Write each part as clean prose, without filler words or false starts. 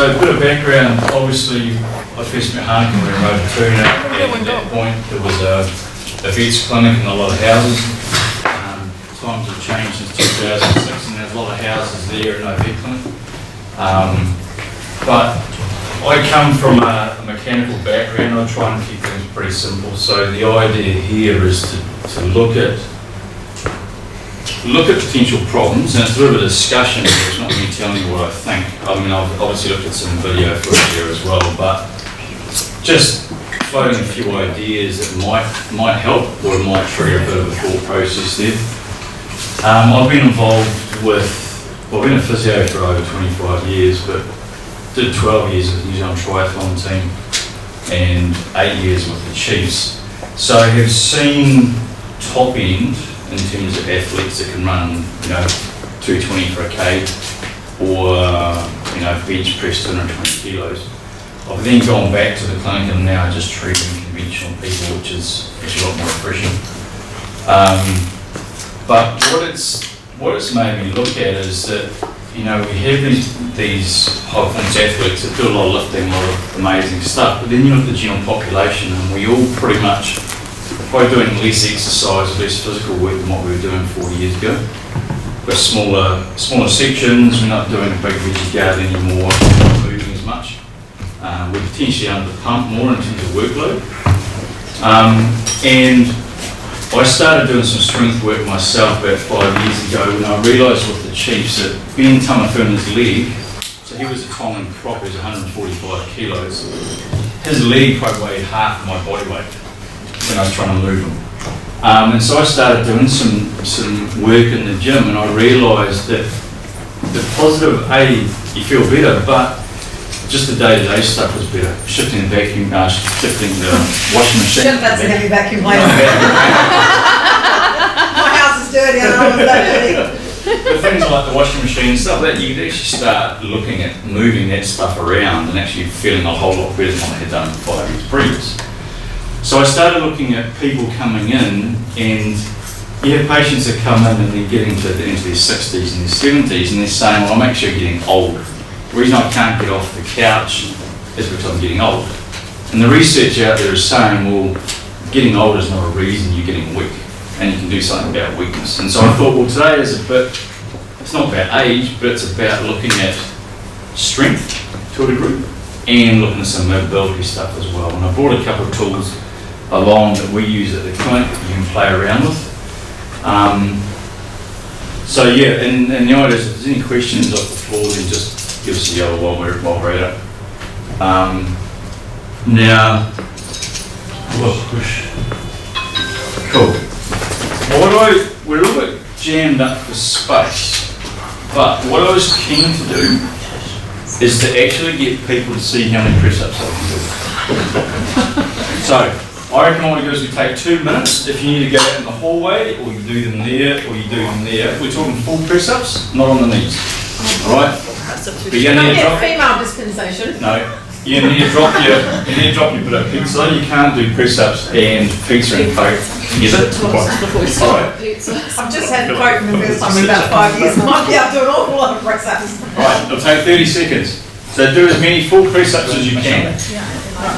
So a bit of background, obviously I first met Harkin when we rode a tuner. At that point there was a vets clinic in a lot of houses. Times have changed since 2006 and there's a lot of houses there and no vet clinic. But I come from a mechanical background. I try and keep things pretty simple. So the idea here is to look at potential problems, and it's a bit of a discussion here. It's not me telling you what I think. I mean, I've obviously looked at some video footage here as well, but just floating a few ideas that might help or might trigger a bit of a thought process there. I've been involved with, well, I've been a physio for over 25 years, but did 12 years with the New Zealand Triathlon team and 8 years with the Chiefs. So I have seen top end in terms of athletes that can run, 220 for a K or, bench press 220 kilos. I've then gone back to the clinic and now just treating conventional people, which is a lot more refreshing. But what it's made me look at is that, we have these high performance athletes that do a lot of lifting, a lot of amazing stuff, but then you look at the general population and we all pretty much, by doing less exercise, less physical work than what we were doing 40 years ago. We've got smaller sections, we're not doing a big rigid guard anymore, we're not moving as much. We're potentially under the pump more in terms of workload. And I started doing some strength work myself about 5 years ago when I realised with the Chiefs that Ben Tamafina's leg, so he was a Tongan prop, he was 145 kilos, his leg probably weighed half of my body weight when I was trying to move him. And so I started doing some work in the gym and I realised that the positive, you feel better, but just the day-to-day stuff was better. Shifting the vacuum, shifting the washing machine. Shit, that's a heavy vacuum cleaner. My house is dirty and I was that dirty. The things like the washing machine and stuff that you could actually start looking at moving that stuff around and actually feeling a whole lot better than what I had done 5 years previous. So I started looking at people coming in, and you have patients that come in and they're getting into their 60s and their 70s and they're saying, well, I'm actually getting old. The reason I can't get off the couch is because I'm getting old. And the research out there is saying, well, getting old is not a reason you're getting weak, and you can do something about weakness. And so I thought, well, today is it's not about age, but it's about looking at strength to a degree and looking at some mobility stuff as well. And I brought a couple of tools along that we use at the clinic that you can play around with. So yeah, and the idea is if there's any questions off the floor, then just give us a yell while we're at it. Now, push. Cool. We're a little bit jammed up for space, but what I was keen to do is to actually get people to see how many press-ups they can do. So, I reckon what we do is we take 2 minutes. If you need to go out in the hallway, or you do them there, or you do them there. We're talking full press-ups, not on the knees. Alright? But you need to drop female dispensation. No. You need to drop your bit of pizza. You can't do press-ups and pizza and coke together. Alright. I've just had coke for the first time in about 5 years. I might be able to do an awful lot of press-ups. Alright, it'll take 30 seconds. So do as many full press-ups as you can. And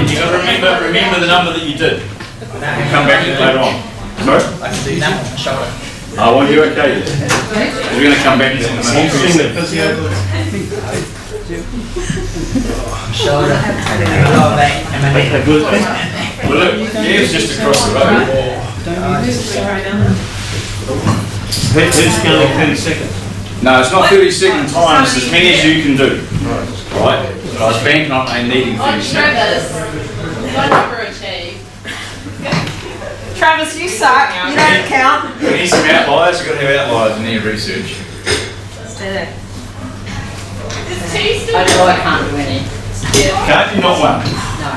you got to remember the number that you did. And come back to it later on. Sorry? I can do that on the shoulder. Oh, well, you're okay. We're going to come back to it in a minute. Shoulder. Well, look, it's just across the road. Who's counting 30 seconds? No, it's not 30-second time, it's as many as you can do. Right? But I was banking on needing 30 seconds. Travis, you suck. You don't count. We need some outliers, we've got to have outliers in their research. I can't do any. Can't you? Not one? No,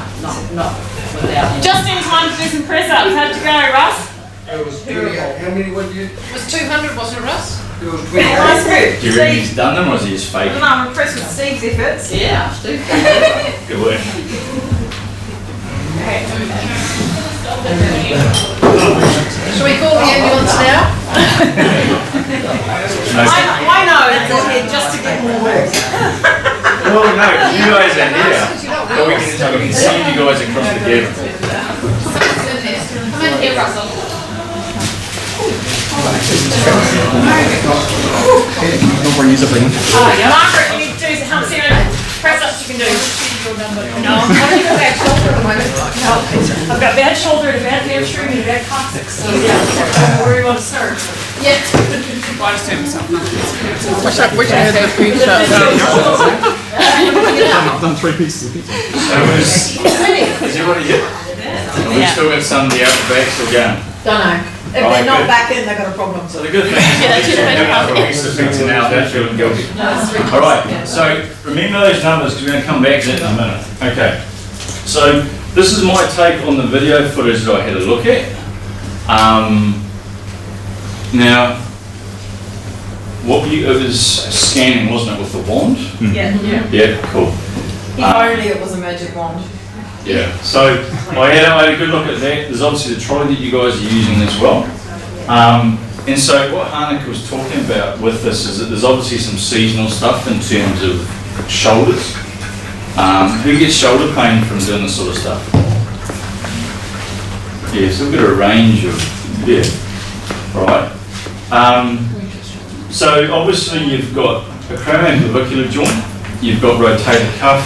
not without any. Just in time to do some press-ups. How'd you go, Russ? It was 20. How many would you? It was 200, wasn't it, Russ? It was 20. Nice move. Do you reckon he's done them or is he just I fake? don't know, I'm impressed with Steve's efforts. Yeah, Steve. Good work. Shall we call the ambulance now? I know. Well, no, you guys are here, but we can see you guys across the gap. Come in here, Russell. Margaret, you need to do some press ups you can do. No, I'm only got bad shoulder at the moment. I've got bad shoulder and a bad hamstring and a bad coccyx. So yeah, where do you want to start? Yeah. Well, I just turn myself. Wish I had the food shut down. I've done 3 pieces of pizza. Is everybody here? And we've still got some of the outer backs still going. Don't know. If Right, they're not good. back in, they've got a problem. So the good thing is, at least you're going for a piece of pizza now, don't feel guilty. All right, so remember those numbers because we're going to come back to that in a minute. Okay, so this is my take on the video footage that I had a look at. Now, it was scanning, wasn't it, with the wand? Yeah. Yeah, cool. If only it was a magic wand. Yeah, so I had a good look at that. There's obviously the trolley that you guys are using as well. And so what Hanneke was talking about with this is that there's obviously some seasonal stuff in terms of shoulders. Who gets shoulder pain from doing this sort of stuff? Yeah, so we've got a range of, right. So obviously you've got a acromioclavicular joint, you've got rotator cuff,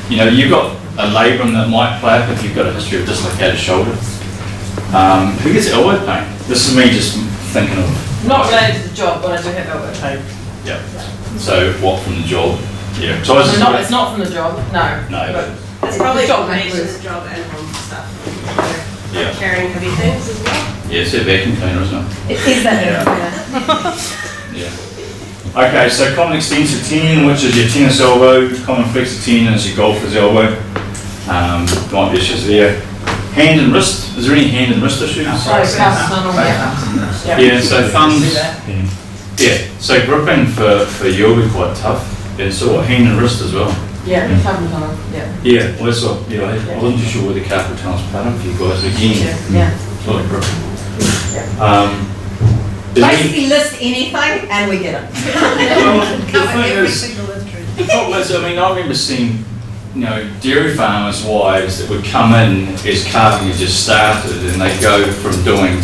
you've got a labrum that might play up if you've got a history of dislocated shoulder. Who gets elbow pain? This is me just thinking of. Not related to the job, but I do have elbow pain. Yeah. So what from the job? Yeah. So I was just It's not from the job, no. No. But It's probably a job combination matters. of job and home stuff. Yeah. Carrying heavy things as well. Yeah, it's a vacuum cleaner, isn't it? It is that. Yeah. Okay, so common extensor tendon, which is your tennis elbow, common flexor tendon is your golfer's elbow. Might be issues there. Hand and wrist, is there any hand and wrist issues? Yeah, so thumbs. Yeah, so gripping for you will be quite tough. And so what, hand and wrist as well? Yeah, carpal tunnel, yeah. Yeah, well that's what, I wasn't too sure where the carpal tunnel's pattern for you guys again. Yeah. It's like gripping. Is there any- Basically list anything and we get it. Well, the thing Every is, single entry. the problem is, I remember seeing, dairy farmers' wives that would come in as calving had just started and they'd go from doing,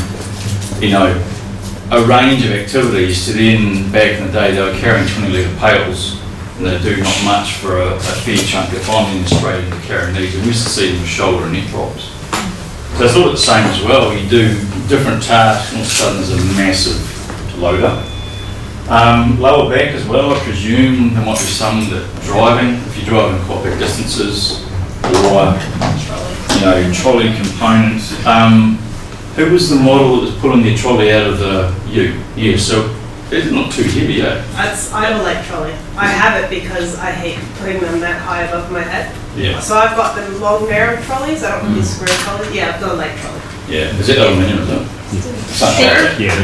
a range of activities to then, back in the day, they were carrying 20-litre pails and they'd do not much for a fair chunk of time and then straight into carrying these. And we used to see them with shoulder and neck problems. So I thought the same as well. You do different tasks and all of a sudden there's a massive load up. Lower back as well, I presume there might be some that driving, if you're driving quite big distances, or trolley components. Who was the model that was pulling their trolley out of the ute? Yeah, so it's not too heavy, eh? I have a light trolley. I have it because I hate putting them that high above my head. Yeah. So I've got the long narrow trolleys. I don't use square trolleys. Yeah, I've got a light trolley. Yeah, is it aluminium, is it? Something like that. Even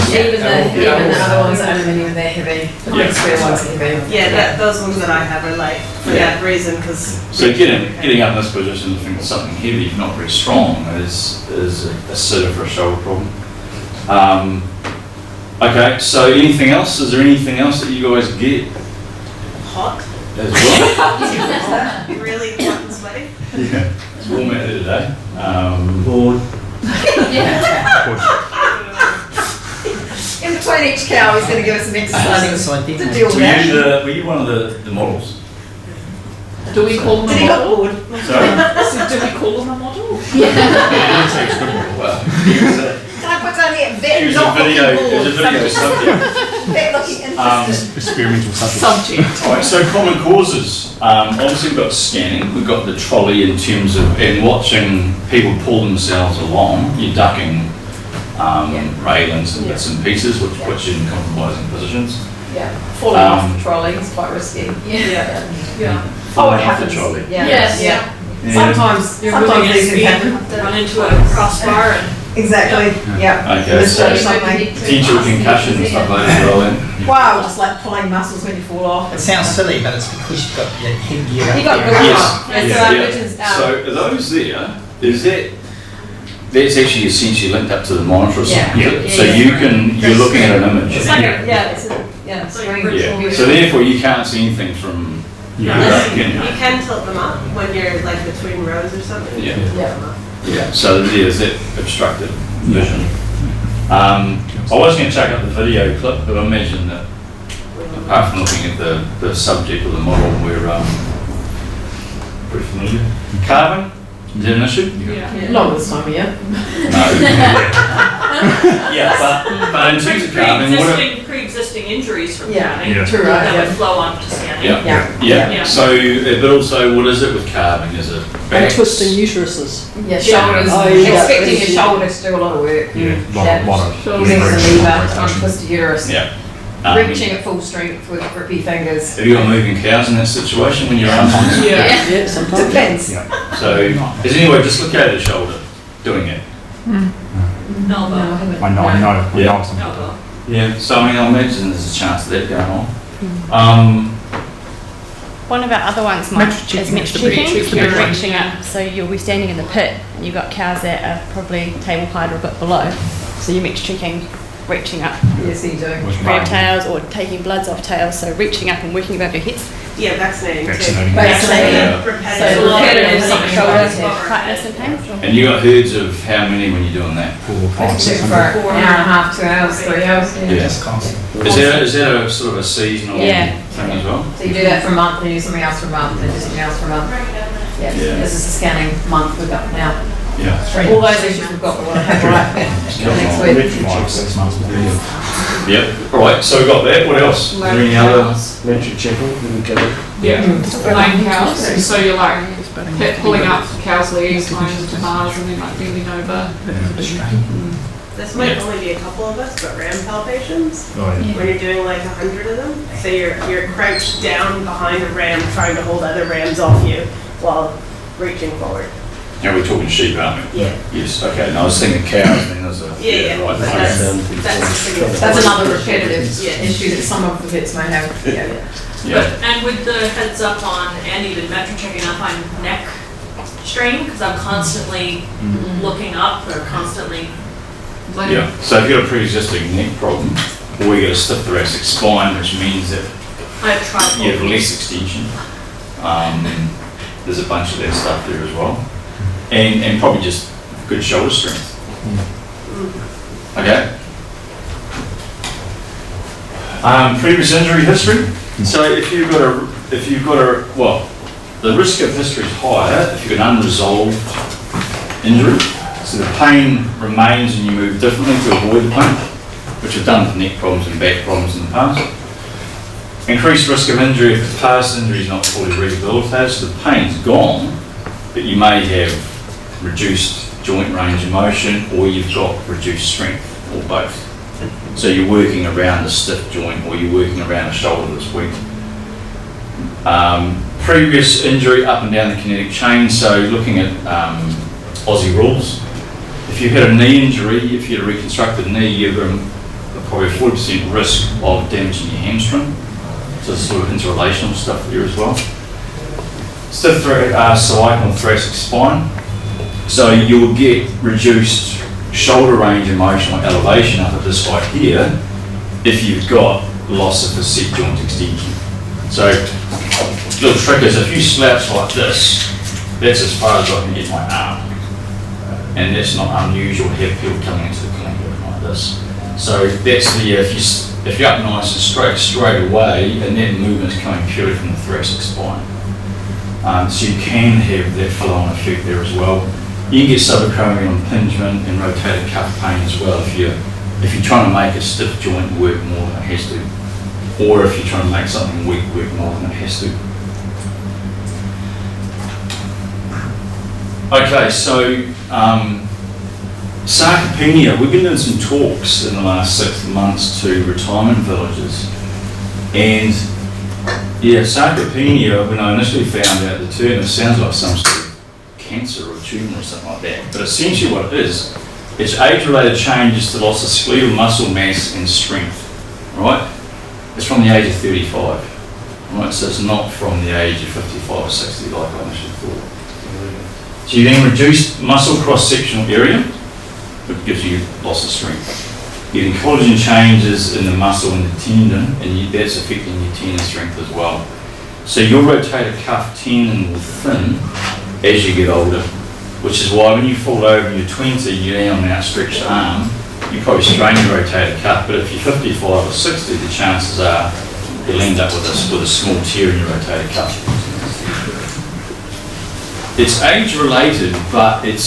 the other ones, aluminium, they're heavy. The Yeah. square ones are heavy. Yeah, those ones that I have are light for Yeah. that reason because. So getting up in this position, looking at something heavy, not very strong, is a sitter for a shoulder problem. Okay, so anything else? Is there anything else that you guys get Hot. as well? Really hot and sweaty. Yeah, it's warm out there today. Board. In between each cow, he's going to give us some exercise to deal with that. Were you one of the models? Do we call Did them he a got model? bored? Sorry? Do we call them a model? Well, Can I put down here, it vet was not a video, looking it was a bored? video subject. Vet looking interested. Experimental subject. Subject. Alright, so common causes. Obviously we've got scanning, we've got the trolley in terms of, and watching people pull themselves along, you're ducking railings and bits and pieces, which in compromising positions. Yeah, falling off the trolley is quite risky. Yeah. Oh, it Falling off the happens. trolley. Yeah. Yes. Yeah. Yeah. Sometimes these things happen. Run into a crossbar and. Exactly, yeah. Okay, This so is something. potential concussion and stuff like that as well then. Wow, just like pulling muscles when you fall off. It sounds silly, but it's because you've got your headgear up You got there. good Yes. Yes, Yeah, so yeah. which is, So are those there, that's actually essentially linked up to the monitor or something? Yeah. is it? So you're looking at an image. It's like it's a yeah, Like screen. virtual Yeah, reality. so therefore you can't see anything from You can tilt them up when you're like between rows or something. Yeah. Yeah. Yeah, so there's that obstructed vision. I was going to check out the video clip, but I imagine that apart from looking at the subject of the model, we're pretty familiar. Carving, is that an issue? Yeah. Not this time of year. No. Yeah, but in terms of carving, Pre-existing injuries from Yeah. scanning. Yeah. True, right, That yeah. would flow onto scanning. Yeah. So, but also, what is it with carving? Is it backs? Twisting uteruses. Yeah, shoulders. Oh, yeah. Expecting your shoulders to do a lot of work. Yeah, Yeah. lot of Using the leverage. lever, untwist the uterus. Yeah. Reaching at full strength with grippy fingers. Have you got moving cows in that situation when you're on? Yeah. Yeah, sometimes. Depends. Yeah. So, is anyone dislocated shoulder doing it? Elbow. I haven't. I know, we Yeah. know some. Elbow. Yeah. So, I mean, I imagine there's a chance of that going on. One of our other ones, Mike, Metro is checking. metro The checking. reach- So we're yeah. reaching up. So you'll be standing in the pit, and you've got cows that are probably table height or a bit below. So you're metro checking, reaching up, Yes, you do. grab tails or taking bloods off tails. So reaching up and working above your heads. Yeah, vaccinating too. Vaccinating. Vaccinating. Yeah. So Repetitive. repetitive Something shoulder repetitive. tightness and pain. And you got herds of how many when you're doing that? 4, 5, Check 6 for an hour and a half, 2 hours, 3 hours. Just constant. Is that a sort of a seasonal Yeah. thing as well? So you do that for a month, then you do something else for a month, then do something else for a month. Yeah, Yeah. this is the scanning month we've got now. Yeah. All those issues we've got, we want to have right next week. 5, 6 months. Yep. All right. So we got that. What else? Is there any other? Metric checking, we can cover. Yeah. Laying cows. So you're like pulling up cows' legs, tying them to bars, and then like bending over. This might only be a couple of us, but ram palpations, Oh, yeah. when you're doing like 100 of them, so you're crouched down behind a ram trying to hold other rams off you while reaching forward. Yeah, we're talking sheep, aren't we? Yeah. Yes. Okay. No, I was thinking cows. Then there's a Yeah, Right. but Okay. that's another repetitive issue that some of the vets may have. Yeah. Yeah. But, and with the heads up on and even metro checking up on neck strain, because I'm constantly looking up or constantly. Yeah. So if you've got a pre-existing neck problem, or you got a stiff thoracic spine, which means that I've tried. you have less extension. There's a bunch of that stuff there as well, and probably just good shoulder strength. Okay. Previous injury history. So if you've got a well, the risk of history is higher if you've got an unresolved injury. So the pain remains and you move differently to avoid the pain, which we've done with neck problems and back problems in the past. Increased risk of injury if the past injury is not fully rehabilitated, so the pain's gone, but you may have reduced joint range of motion or you've got reduced strength, or both. So you're working around a stiff joint or you're working around a shoulder that's weak. Previous injury up and down the kinetic chain, so looking at Aussie rules. If you had a knee injury, if you had a reconstructed knee, you've got probably a 40% risk of damaging your hamstring. So there's sort of interrelational stuff there as well. Stiff cervical and thoracic spine. So you'll get reduced shoulder range of motion or elevation up at this height here if you've got loss of facet joint extension. So little trick is if you slouch like this, that's as far as I can get my arm. And that's not unusual to have people coming into the clinic like this. So that's the, if you're up nice and straight away, and that movement's coming purely from the thoracic spine. So you can have that flow-on effect there as well. You can get subacromial impingement and rotator cuff pain as well if you're trying to make a stiff joint work more than it has to, or if you're trying to make something weak work more than it has to. Okay, so sarcopenia, we've been doing some talks in the last 6 months to retirement villages, and yeah, sarcopenia, when I initially found out the term, it sounds like some sort of cancer or tumour or something like that, but essentially what it is, it's age-related changes to loss of skeletal muscle mass and strength, right? It's from the age of 35, right? So it's not from the age of 55 or 60 like I initially thought. So you then reduce muscle cross-sectional area, which gives you loss of strength. Getting collagen changes in the muscle and the tendon, and that's affecting your tendon strength as well. So your rotator cuff tendon will thin as you get older, which is why when you fall over in your 20, you're down on an outstretched arm, you probably strain your rotator cuff, but if you're 55 or 60, the chances are you'll end up with a small tear in your rotator cuff. It's age related, but it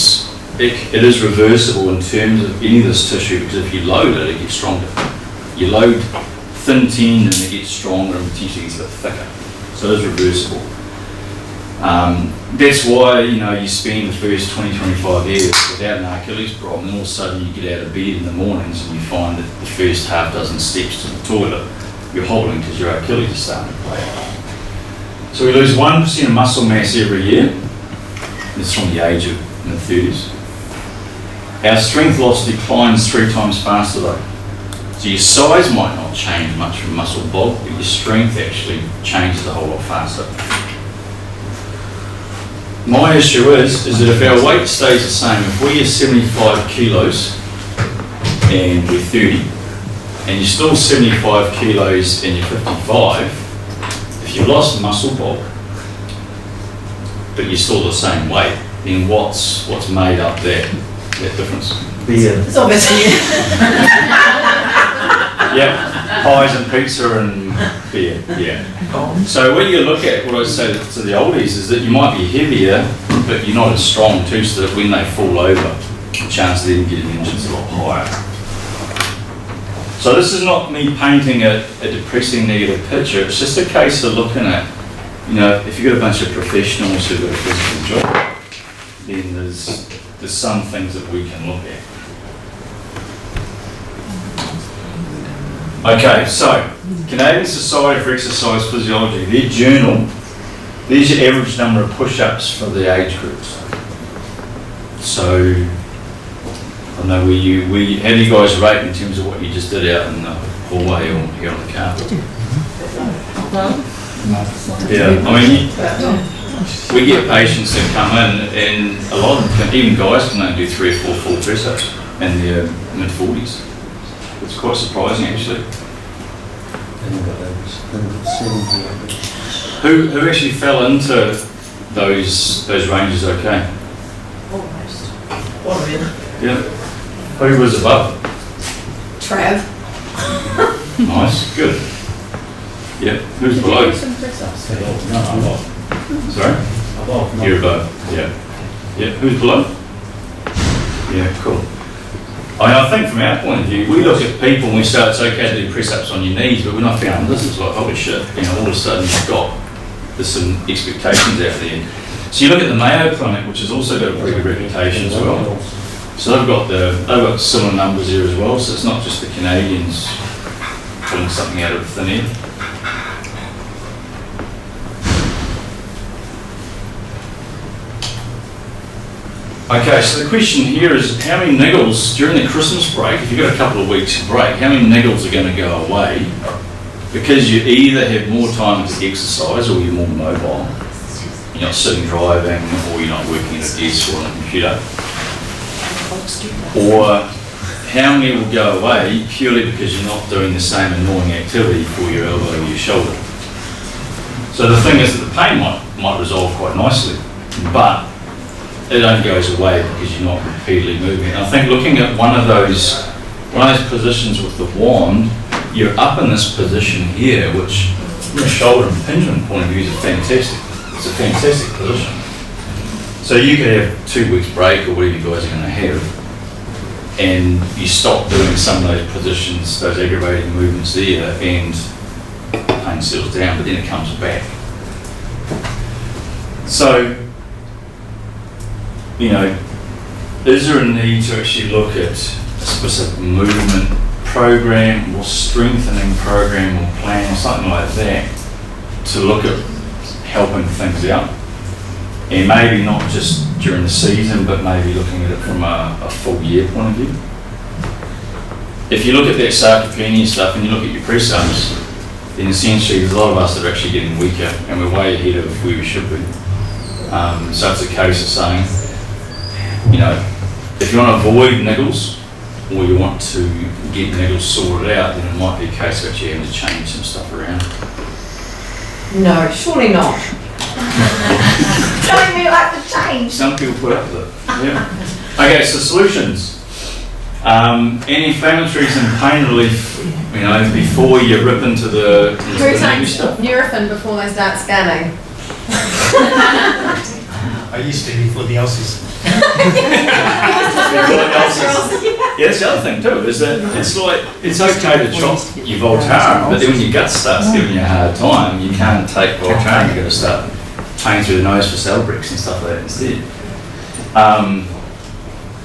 is reversible in terms of any of this tissue, because if you load it, it gets stronger. You load thin tendon, it gets stronger and potentially gets a bit thicker. So it is reversible. That's why, you spend the first 20-25 years without an Achilles problem, and all of a sudden you get out of bed in the mornings and you find that the first half dozen steps to the toilet you're holding because your Achilles is starting to play out. So we lose 1% of muscle mass every year. It's from the age of mid-30s. Our strength loss declines 3 times faster though. So your size might not change much from muscle bulk, but your strength actually changes a whole lot faster. My issue is that if our weight stays the same, if we are 75 kilos and we're 30, and you're still 75 kilos and you're 55, if you've lost muscle bulk, but you're still the same weight, then what's made up that difference? Beer. It's obviously Yeah, pies and pizza and beer, yeah. So when you look at what I say to the oldies is that you might be heavier, but you're not as strong too, so that when they fall over, the chance of them getting injured is a lot higher. So this is not me painting a depressing negative picture, it's just a case of looking at, if you've got a bunch of professionals who've got a physical job, then there's some things that we can look at. Okay, so Canadian Society for Exercise Physiology, their journal, there's your average number of push-ups for the age groups. So, I don't know, how do you guys rate in terms of what you just did out in the hallway or here on the carpet? Yeah, I mean, we get patients that come in and a lot of them, even guys can only do 3 or 4 full press-ups in their mid-40s. It's quite surprising actually. Who actually fell into those ranges okay? almost. One of them. Yeah. Who was above? Trav. Nice, good. Yeah, who's below? No, I'm off. Sorry? I'm off. You're above, yeah. Yeah, who's below? Yeah, cool. I think from our point of view, we look at people and we say it's okay to do press-ups on your knees, but when I found this, it's like, holy shit, all of a sudden there's some expectations out there. So you look at the Mayo Clinic, which has also got a pretty good reputation as well. So they've got similar numbers here as well, so it's not just the Canadians pulling something out of thin air. Okay, so the question here is how many niggles during the Christmas break, if you've got a couple of weeks break, how many niggles are going to go away because you either have more time to exercise or you're more mobile. You're not sitting driving or you're not working at a desk or on a computer. Or how many will go away purely because you're not doing the same annoying activity for your elbow or your shoulder. So the thing is that the pain might resolve quite nicely, but it only goes away because you're not repeatedly moving. And I think looking at one of those positions with the wand, you're up in this position here, which from a shoulder impingement point of view is fantastic. It's a fantastic position. So you could have 2 weeks break or whatever you guys are going to have, and you stop doing some of those positions, those aggravating movements there, and pain settles down, but then it comes back. So, is there a need to actually look at a specific movement program or strengthening program or plan or something like that to look at helping things out? And maybe not just during the season, but maybe looking at it from a full year point of view. If you look at that sarcopenia stuff and you look at your press-ups, then essentially there's a lot of us that are actually getting weaker and we're way ahead of where we should be. So it's a case of saying, if you want to avoid niggles or you want to get niggles sorted out, then it might be a case of actually having to change some stuff around. No, surely not. Telling me like to change. Some people put up with it. Yeah. Okay, so solutions. Anti-inflammatories and pain relief, you know, before you rip into the Who new takes stuff. Nurofen before they start scanning? I used to before the ulcers. Yeah, that's the other thing too, is that it's like, it's okay to chop your Voltaren, but then when your gut starts giving you a hard time, you can't take Voltaren, you've got to start paying through the nose for Celebrex and stuff like that instead.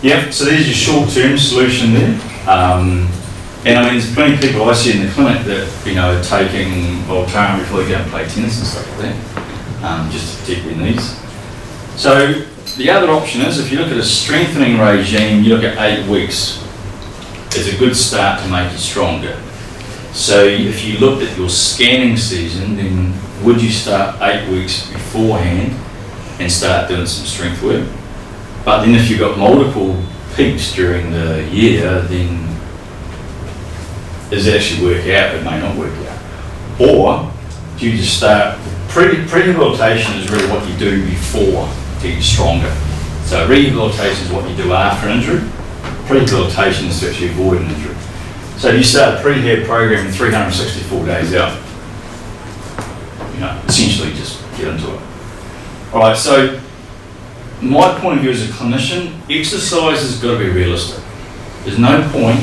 Yeah, so there's your short-term solution there. And I mean, there's plenty of people I see in the clinic that, you know, are taking Voltaren before they go and play tennis and stuff like that, just to protect their knees. So the other option is, if you look at a strengthening regime, you look at 8 weeks. It's a good start to make you stronger. So if you looked at your scanning season, then would you start 8 weeks beforehand and start doing some strength work? But then if you've got multiple peaks during the year, then does it actually work out? It may not work out. Or do you just start, pre-rehabilitation is really what you do before to get stronger. So rehabilitation is what you do after an injury. Pre-rehabilitation is to actually avoid an injury. So you start a pre-rehab program 364 days out. You know, essentially just get into it. All right, so my point of view as a clinician, exercise has got to be realistic. There's no point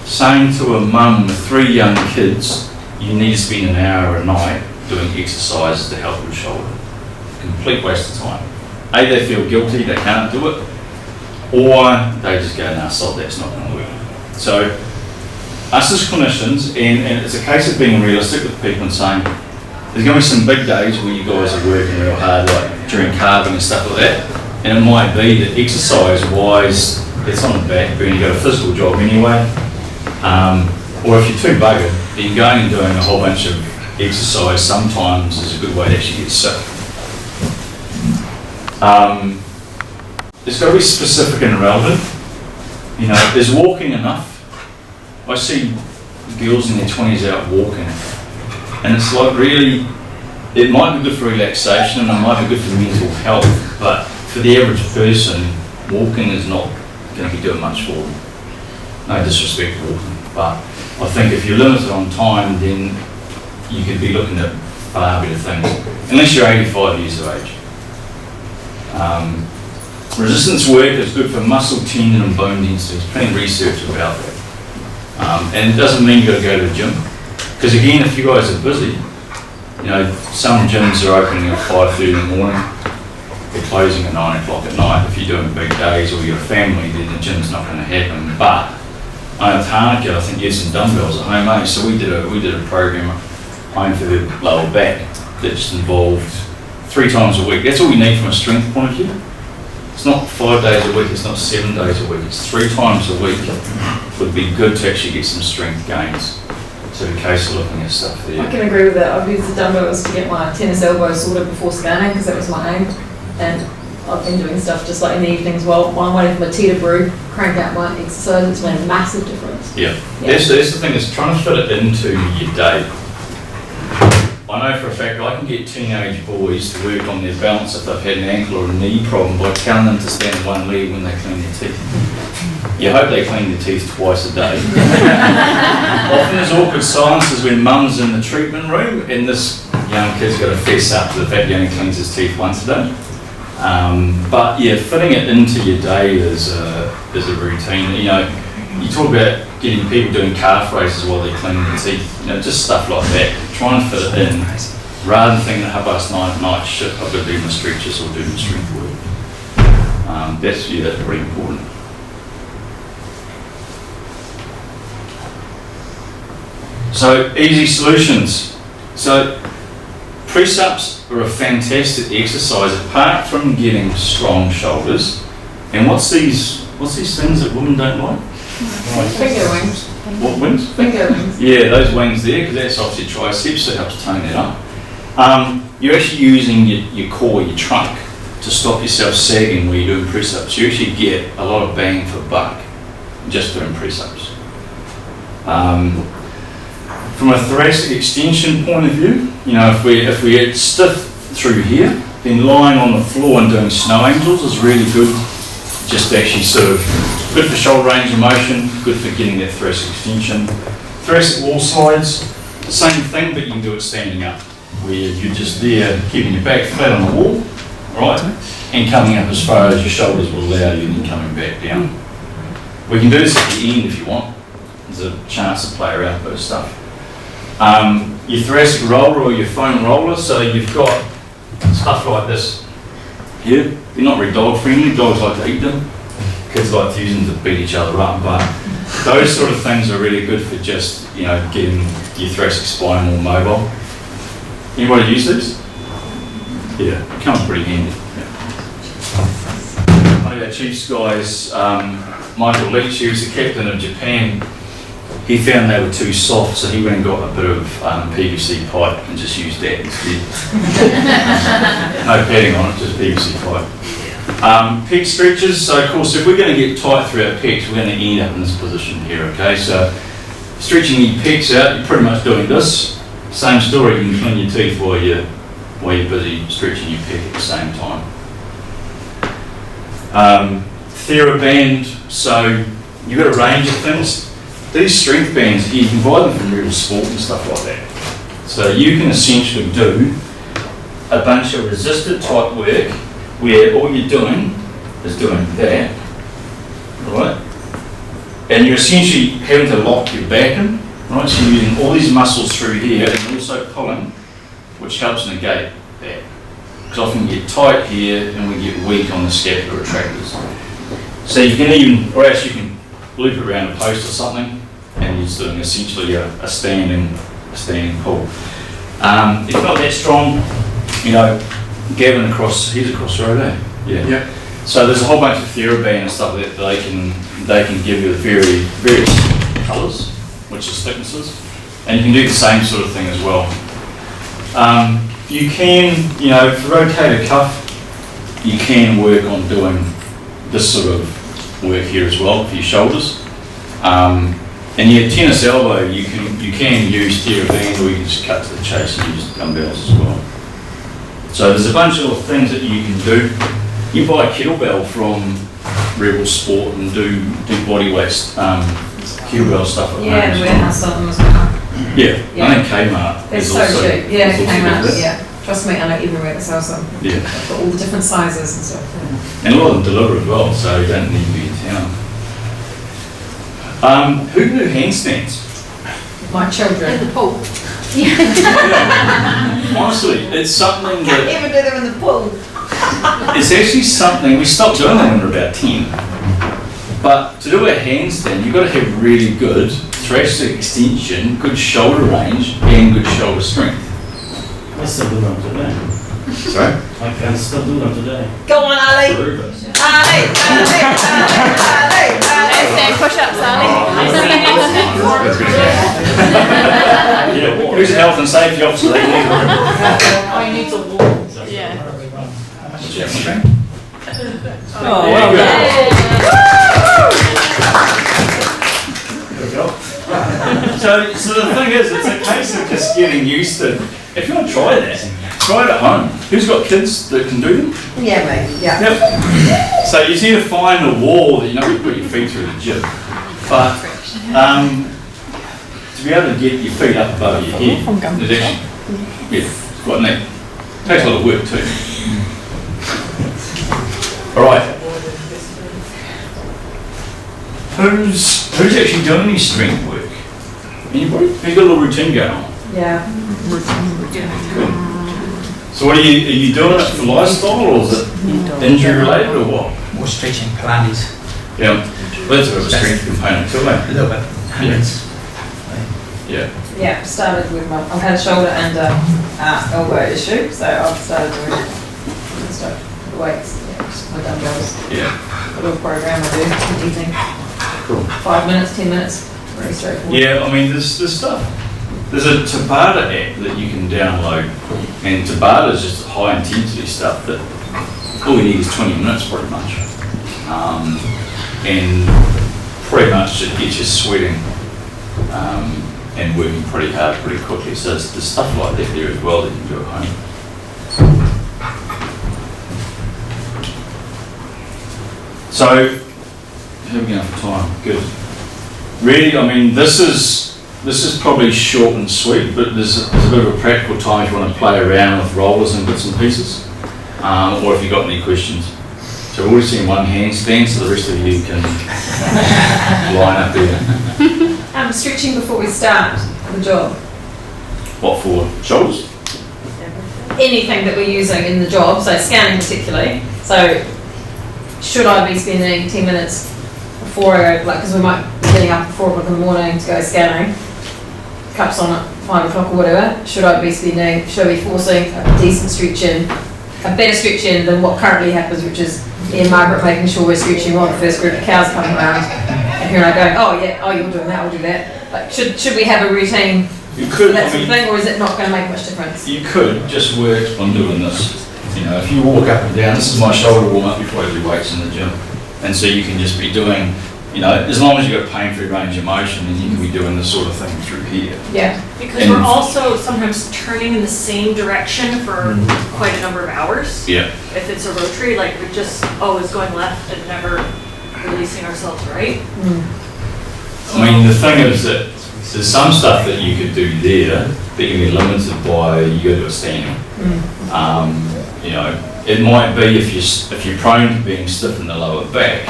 saying to a mum with 3 young kids, you need to spend an hour a night doing exercises to help your shoulder. Complete waste of time. A, they feel guilty, they can't do it, or they just go, nah, stop, that's not going to work. So, us as clinicians, and it's a case of being realistic with people and saying, there's going to be some big days where you guys are working real hard, like during carving and stuff like that, and it might be that exercise-wise, it's on the back burner, you've got a physical job anyway, or if you're too buggered, then going and doing a whole bunch of exercise sometimes is a good way to actually get sick. It's got to be specific and relevant. You know, is walking enough? I see girls in their 20s out walking, and it's like really, it might be good for relaxation and it might be good for mental health, but for the average person, walking is not going to be doing much for them. No disrespect to walking, but I think if you're limited on time, then you could be looking at far better things, unless you're 85 years of age. Resistance work is good for muscle, tendon and bone density. There's plenty of research about that. And it doesn't mean you've got to go to the gym. Because again, if you guys are busy, you know, some gyms are opening at 5:30 in the morning, they're closing at 9 o'clock at night. If you're doing big days or you're a family, then the gym's not going to happen. But I have Hanukkah, I think you had some dumbbells at home, eh? So we did a program at home for the lower back that just involved 3 times a week. That's all you need from a strength point of view. It's not 5 days a week, it's not 7 days a week, it's 3 times a week. Would be good to actually get some strength gains. So in case of looking at stuff there. I can agree with that. I've used the dumbbells to get my tennis elbow sorted before scanning because that was my aim. And I've been doing stuff just like in the evenings while I'm waiting for my tea to brew, crank out my exercise. It's made a massive difference. Yeah. That's the thing, is trying to fit it into your day. I know for a fact I can get teenage boys to work on their balance if they've had an ankle or a knee problem by telling them to stand on one leg when they clean their teeth. You hope they clean their teeth twice a day. Often there's awkward silences when mum's in the treatment room and this young kid's got to fess up to the fact he only cleans his teeth once a day. But yeah, fitting it into your day is a routine. You know, you talk about getting people doing calf raises while they're cleaning their teeth, you know, just stuff like that. Try and fit it in, rather than thinking at 9:30 at night, shit, I've got to do my stretches or do my strength work. That's pretty important. So, easy solutions. So, press-ups are a fantastic exercise apart from getting strong shoulders. And what's these things that women don't like? Finger wings. What wings? Finger wings. Yeah, those wings there, because that's obviously triceps, so it helps tone that up. You're actually using your core, your trunk, to stop yourself sagging where you're doing press-ups. You actually get a lot of bang for buck just doing press-ups. From a thoracic extension point of view, you know, if we get stiff through here, then lying on the floor and doing snow angels is really good. Just actually sort of good for shoulder range of motion, good for getting that thoracic extension. Thoracic wall slides, same thing, but you can do it standing up, where you're just there, keeping your back flat on the wall, right, and coming up as far as your shoulders will allow you, and then coming back down. We can do this at the end if you want. There's a chance to play around with those stuff. Your thoracic roller or your foam roller, so you've got stuff like this here. They're not very dog friendly, dogs like to eat them, kids like to use them to beat each other up, but those sort of things are really good for just, you know, getting your thoracic spine more mobile. Anybody use these? Yeah, it comes pretty handy. Yeah. One of our Chiefs guys, Michael Leach, he was the captain of Japan. He found they were too soft, so he went and got a bit of PVC pipe and just used that instead. No padding on it, just PVC pipe. Pec stretches, so of course if we're going to get tight through our pecs, we're going to end up in this position here, okay? So stretching your pecs out, you're pretty much doing this. Same story, you can clean your teeth while you're busy stretching your pec at the same time. TheraBand, so you've got a range of things. These strength bands, you can buy them from real sport and stuff like that. So you can essentially do a bunch of resisted type work where all you're doing is doing that, right? And you're essentially having to lock your back in, right? So you're using all these muscles through here and also pulling, which helps negate that. Because often we get tight here and we get weak on the scapular retractors. So you can even, or else you can loop around a post or something, and you're just doing essentially a standing pull. If not that strong, you know, Gavin he's across the road, eh? Yeah. Yep. So there's a whole bunch of TheraBand and stuff that they can give you various colours, which is thicknesses, and you can do the same sort of thing as well. You can, you know, for rotator cuff, you can work on doing this sort of work here as well for your shoulders. And your tennis elbow, you can use TheraBand, or you can just cut to the chase and use dumbbells as well. So there's a bunch of little things that you can do. You buy a kettlebell from Rebel Sport and do body weight kettlebell stuff at home. Yeah, the warehouse of them as well. Yeah, I think Kmart It's is so also. cheap. Yeah, is also Kmart. good. Yeah, trust me, I know everywhere that sells them. Yeah. Got all the different sizes and stuff. And a lot of them deliver as well, so you don't need to be in town. Who can do handstands? My children. In the pool. Honestly, it's something Can't that, even do them in the pool. it's actually something, we stopped doing them when we were about 10. But to do a handstand, you've got to have really good thoracic extension, good shoulder range, and good shoulder strength. I still do them today. Sorry? I can still do them today. Go on, Ali. Prove it. Ali. Stand push-ups, Ali. That's good. Yeah, who's the health and safety officer? They need Oh, you need to walk. Yeah. Oh, well done. So the thing is, it's a case of just getting used to. If you want to try that, try it at home. Who's got kids that can do them? Yeah, mate. Yeah. Yep. So you need to find a wall that you know you put your feet through the gym, but to be able to get your feet up above your head, is actually, yeah, it's quite neat. Takes a lot of work too. All right. Who's actually doing any strength work? Anybody? Who's got a little routine going on? Yeah. So what are you doing it for lifestyle, or is it injury related, or what? More stretching, Pilates, Yeah, well, that's a bit of a strength component too, a eh? little bit, hundreds. Yeah. Yeah, started with I've had a shoulder and elbow issue, so I've started doing stuff, the weights, just my dumbbells. Yeah. A little program I do in the evening. Cool. 5 minutes, 10 minutes, very straightforward. Yeah, I mean, there's stuff. There's a Tabata app that you can download, and Tabata is just high intensity stuff that all you need is 20 minutes pretty much. And pretty much it gets you sweating and working pretty hard pretty quickly. So there's stuff like that there as well that you can do at home. So, how are we going for time? Good. Really, I mean, this is probably short and sweet, but there's a bit of a practical time if you want to play around with rollers and bits and pieces, or if you've got any questions. So we've already seen one handstand, so the rest of you can line up there. Stretching before we start the job. What for? Shoulders? Anything that we're using in the job, so scanning particularly. So should I be spending 10 minutes before I go, like, because we might be getting up at 4 o'clock in the morning to go scanning, cups on at 5 o'clock or whatever, should I be forcing a decent stretch in, a better stretch in than what currently happens, which is me and Margaret making sure we're stretching while the first group of cows coming around, and here I going, oh yeah, oh you're doing that, I'll do that. Like, should we have a routine You for could, that I sort of mean, thing, or is it not going to make much difference? you could just work on doing this. You know, if you walk up and down, this is my shoulder warm up before I do weights in the gym. And so you can just be doing, you know, as long as you've got pain-free range of motion, then you can be doing this sort of thing through here. Yeah. Because And- we're also sometimes turning in the same direction for quite a number of hours. Yeah. If it's a rotary, like we're just always going left and never releasing ourselves right. I mean, the thing is that there's some stuff that you could do there that can be limited by you got to do it standing. You know, it might be if you're prone to being stiff in the lower back,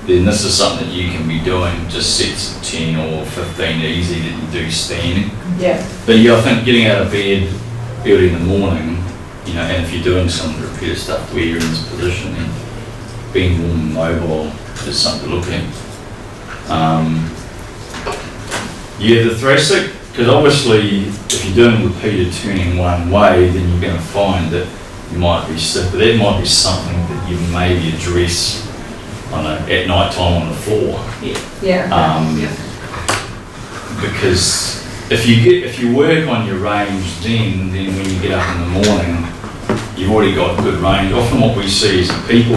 then this is something that you can be doing just sets of 10 or 15 easy that you do standing. Yeah. But yeah, I think getting out of bed early in the morning, you know, and if you're doing some of the repeated stuff where you're in this position, then being more mobile is something to look at. Yeah, the thoracic, because obviously if you're doing repeated turning one way, then you're going to find that you might be stiff, but that might be something that you maybe address at night time on the floor. Yeah. Because if you work on your range then when you get up in the morning, you've already got good range. Often what we see is that people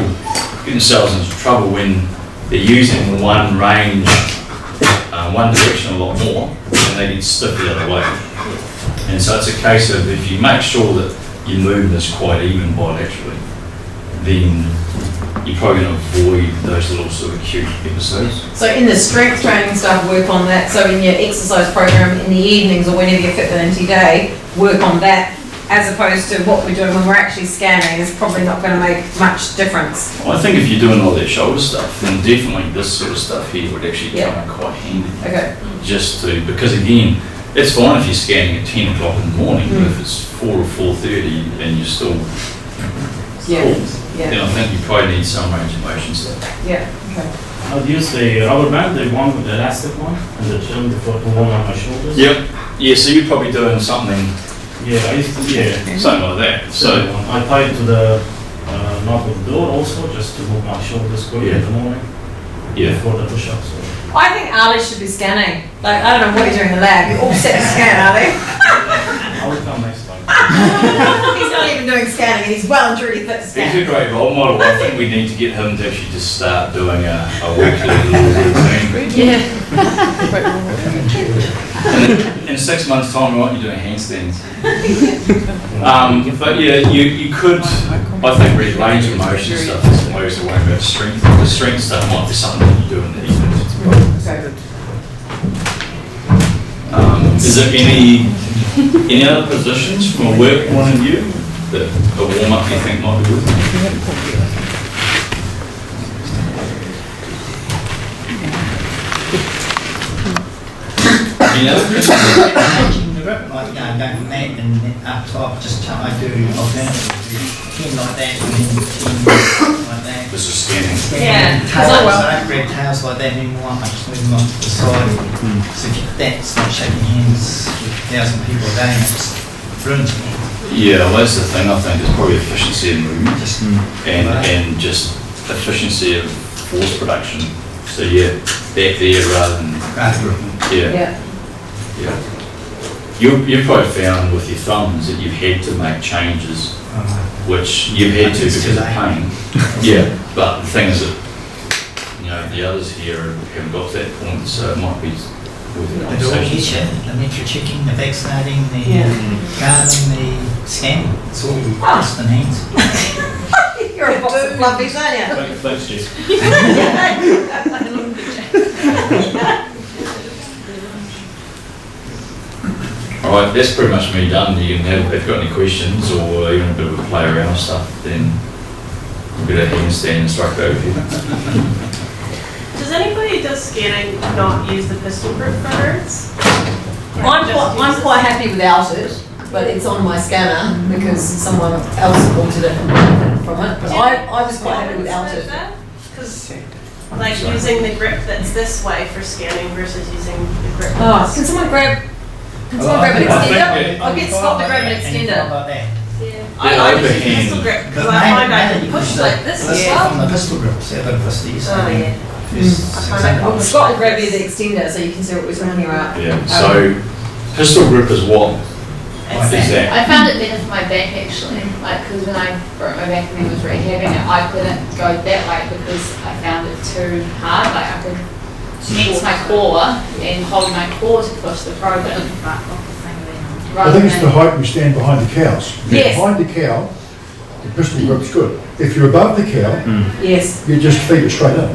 get themselves into trouble when they're using one range, one direction a lot more, and they get stiff the other way. And so it's a case of if you make sure that your movement is quite even bilaterally, then you're probably going to avoid those little sort of acute episodes. So in the strength training stuff, work on that. So in your exercise program in the evenings or whenever you fit that into your day, work on that, as opposed to what we're doing when we're actually scanning is probably not going to make much difference. Well, I think if you're doing all that shoulder stuff, then definitely this sort of stuff here would actually come in quite handy. Okay. Because again, it's fine if you're scanning at 10 o'clock in the morning, but if it's 4 or 4:30 and you're still full, then I think you probably need some range of motion stuff. Yeah. Okay. I'd use the rubber band, the one with the elastic one, in the gym to warm up my shoulders. Yep. Yeah, so you're probably doing something Yeah, I used to, something like that. So I tie it to the knob of the door also, just to move my shoulders quickly in the morning before the push-ups. I think Ali should be scanning. Like, I don't know what you're doing in the lab. You're all set to scan, Ali. I will come next time. He's not even doing scanning and he's well and truly fit to he's scan. a great role model. I think we need to get him to actually just start doing a weekly little routine. Yeah. And in 6 months' time, we want you doing handstands. But yeah, you could, I think, really range of motion stuff as opposed to worrying about strength. The strength stuff might be something that you do in the evenings. Is there any other positions from a work point of view that a warm-up you think might be good? Any other questions? Like, going from that and up top, I do alternatively, 10 like that, and then 10 like that. This is scanning. Yeah. Tails, I don't grab tails like that anymore, I just move them off to the side. So if that's not shaking hands with 1,000 people a day, it's ruins me. Yeah, well, that's the thing, I think, is probably efficiency of movement Just, and just efficiency of force production. So yeah, back there rather than, yeah. You've probably found with your thumbs that you've had to make changes, which you've had to because of pain. Yeah, but the thing is that, you know, the others here haven't got to that point, so it might be with the But all conversation. get you, the metro checking, the vaccinating, the Yeah. guarding, the scanning, it's all just in hands. You're a box of fluffies, aren't you? Thanks, Jess. Alright, that's pretty much me done. You can have, if you've got any questions or even a bit of a play around stuff, then we'll get a handstand instructor over here. Does anybody who does scanning not use the pistol grip for hers? I'm quite happy without it, but it's on my scanner because someone else wanted it and benefited from it. But I was quite happy without it. Because like using the grip that's this way for scanning versus using the grip. Oh, can someone grab an extender? think I'll get Scott to grab an extender. How about that? I just use overhand. pistol grip because But I find I mainly can you push use like the this as blister well. from the pistol grip, so a bit of blister, you Oh, see. yeah. I Scott will grab you the extender so you can see what we're talking about. Yeah, so pistol grip is what? It's Is that? I found it better for my back actually, like because when I broke my back and I was rehabbing it, I couldn't go that way because I found it too hard. Like I could tense my core and hold my core to push the program. I think it's the height we stand behind the cows. If you're Yes. behind the cow, the pistol grip's good. If you're above the cow, Yes. you just feed it straight up.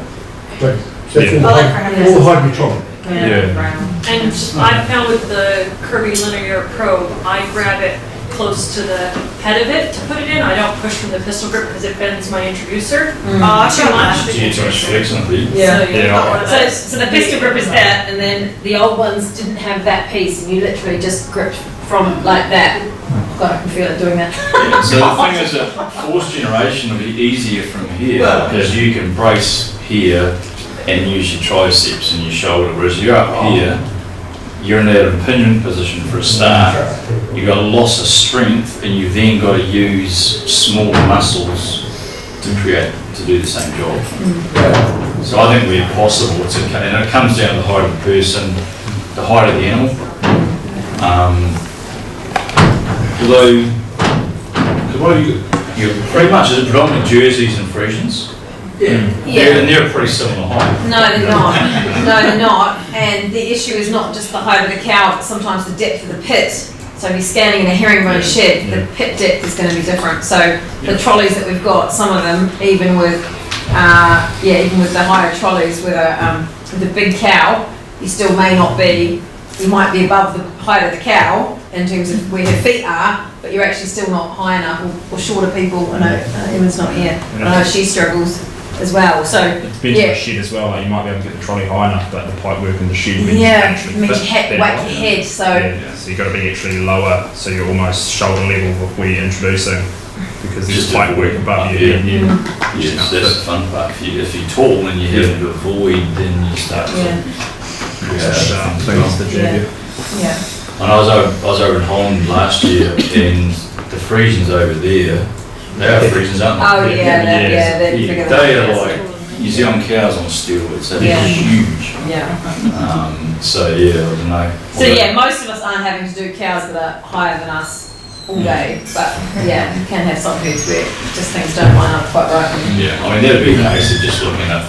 But that's Yeah. all the height you try. And I found with the Kirby Linear Probe, I grab it close to the head of it to put it in. I don't push from the pistol grip because it bends my introducer too much. Too much flex on it. Yeah. Yeah. So the pistol grip is that, and then the old ones didn't have that piece, and you literally just gripped from like that. God, I can feel it doing that. Yeah, so the thing is that fourth generation will be easier from here because you can brace here and use your triceps and your shoulder, whereas you're up here, you're in that impingement position for a start. You've got a loss of strength and you've then got to use small muscles to do the same job. So I think where possible, and it comes down to the height of the person, the height of the animal. Although you're pretty much, is it predominantly jerseys and Frisians? Yeah. And they're pretty similar height. No, they're not. No, they're not. And the issue is not just the height of the cow, but sometimes the depth of the pit. So if you're standing in a herringbone shed, the pit depth is going to be different. So the trolleys that we've got, some of them, even with the higher trolleys with the big cow, you still may not be. You might be above the height of the cow in terms of where her feet are, but you're actually still not high enough, or shorter people. I know Emma's not here. I know she struggles as well. So It depends on the shed as well. Like you might be able to get the trolley high enough, but the pipe work in the shed means you actually means you fit that whack height. your head. So So you've got to be actually lower, so you're almost shoulder level before you're introducing, because there's Just pipe work above your head. Yes, that's the fun part. If you're tall and you're having to avoid, then you start to create Sharp things. things to jab you. yeah. And I was over in Holland last year, and the Frisians over there, they are Frisians, aren't they? Oh yeah, they're bigger than They are us. like New Zealand cows on steroids. They're Yeah. huge. Yeah. So yeah, I don't know. So yeah, most of us aren't having to do cows that are higher than us all day, but yeah, you can have some herds where just things don't line up quite right. Yeah, I mean that'd be a case of just looking at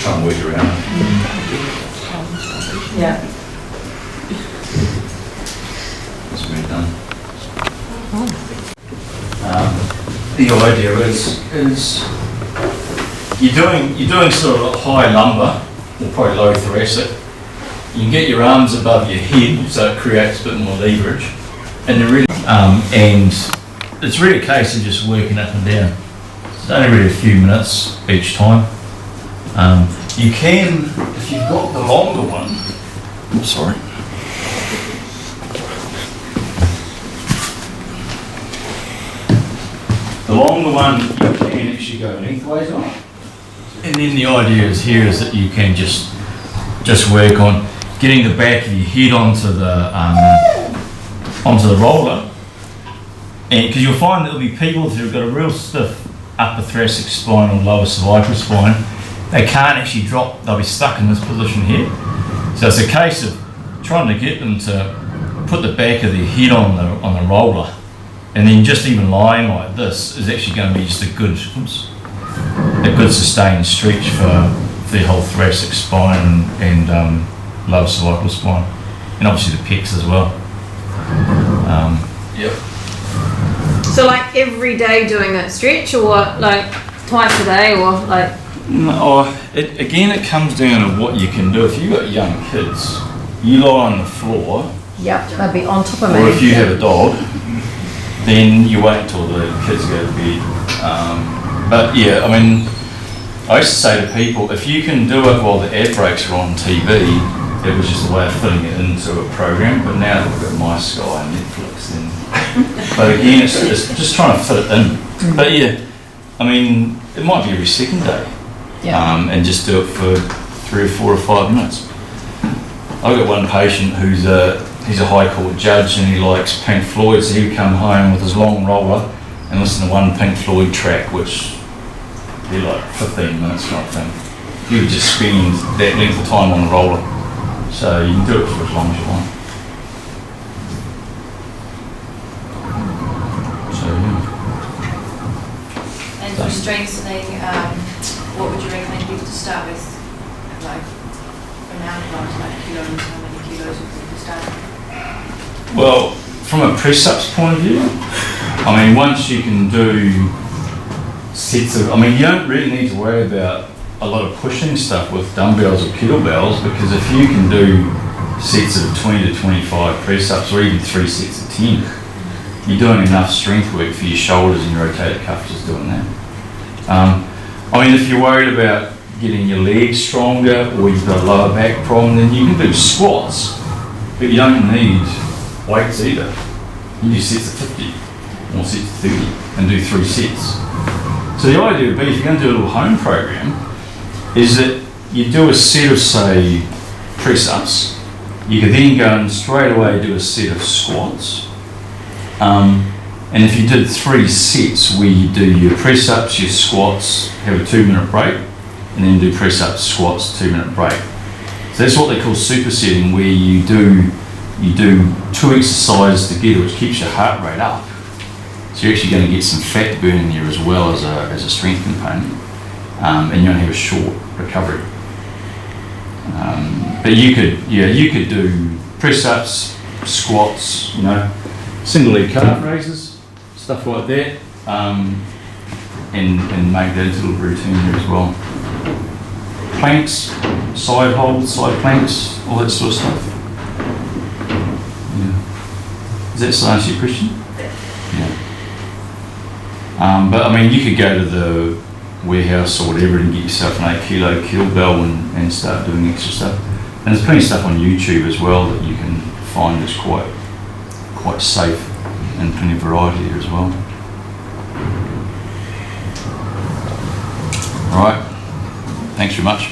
trying to work around it. Yeah. That's me done. The idea is you're doing sort of high lumbar or probably low thoracic. You can get your arms above your head, so it creates a bit more leverage, and and it's really a case of just working up and down. It's only really a few minutes each time. You can, if you've got the longer one. I'm sorry. The longer one, you can actually go lengthways on. And then the idea is that you can just work on getting the back of your head onto the roller. And because you'll find there'll be people who've got a real stiff upper thoracic spine or lower cervical spine. They can't actually drop, they'll be stuck in this position here. So it's a case of trying to get them to put the back of their head on the roller. And then just even lying like this is actually going to be just a good sustained stretch for the whole thoracic spine and lower cervical spine, and obviously the pecs as well. Yep. So like every day doing that stretch, or like twice a day, or like? Again, it comes down to what you can do. If you've got young kids, you lie on the floor, Yep, they'd be on top of me. or if you have a dog, then you wait until the kids go to bed. But yeah, I mean, I used to say to people, if you can do it while the ad breaks are on TV, it was just a way of fitting it into a program. But now that we've got My Sky and Netflix, then. But again, it's just trying to fit it in. But yeah, I mean, it might be every second day. And just do it for 3 or 4 or 5 minutes. I've got one patient he's a High Court judge and he likes Pink Floyd, so he would come home with his long roller and listen to one Pink Floyd track, which be like 15 minutes kind of thing. You would just spend that length of time on the roller. So you can do it for as long as you want. So yeah. And for strengthening, what would you recommend people to start with? Like, amount of like kilos, how many kilos would people start with? Well, from a press-ups point of view, I mean, once you can do sets of, I mean, you don't really need to worry about a lot of pushing stuff with dumbbells or kettlebells, because if you can do sets of 20 to 25 press-ups or even 3 sets of 10, you're doing enough strength work for your shoulders and your rotator cuff just doing that. I mean, if you're worried about getting your legs stronger or you've got a lower back problem, then you can do squats, but you don't need weights either. You do sets of 50 or sets of 30 and do 3 sets. So the idea would be, if you're going to do a little home program, is that you do a set of, say, press-ups. You could then go and straight away do a set of squats. And if you did 3 sets where you do your press-ups, your squats, have a 2-minute break, and then do press-ups, squats, 2-minute break. So that's what they call supersetting, where you do 2 exercises together, which keeps your heart rate up. So you're actually going to get some fat burning there as well as a strength component, and you don't have a short recovery. But you could do press-ups, squats, single leg calf raises, stuff like that, and make that into a little routine here as well. Planks, side holds, side planks, all that sort of stuff. Yeah. Does that answer your question? Yeah. But I mean, you could go to the warehouse or whatever and get yourself an 8 kilo kettlebell and start doing extra stuff. And there's plenty of stuff on YouTube as well that you can find is quite safe, and plenty of variety there as well. All right. Thanks very much.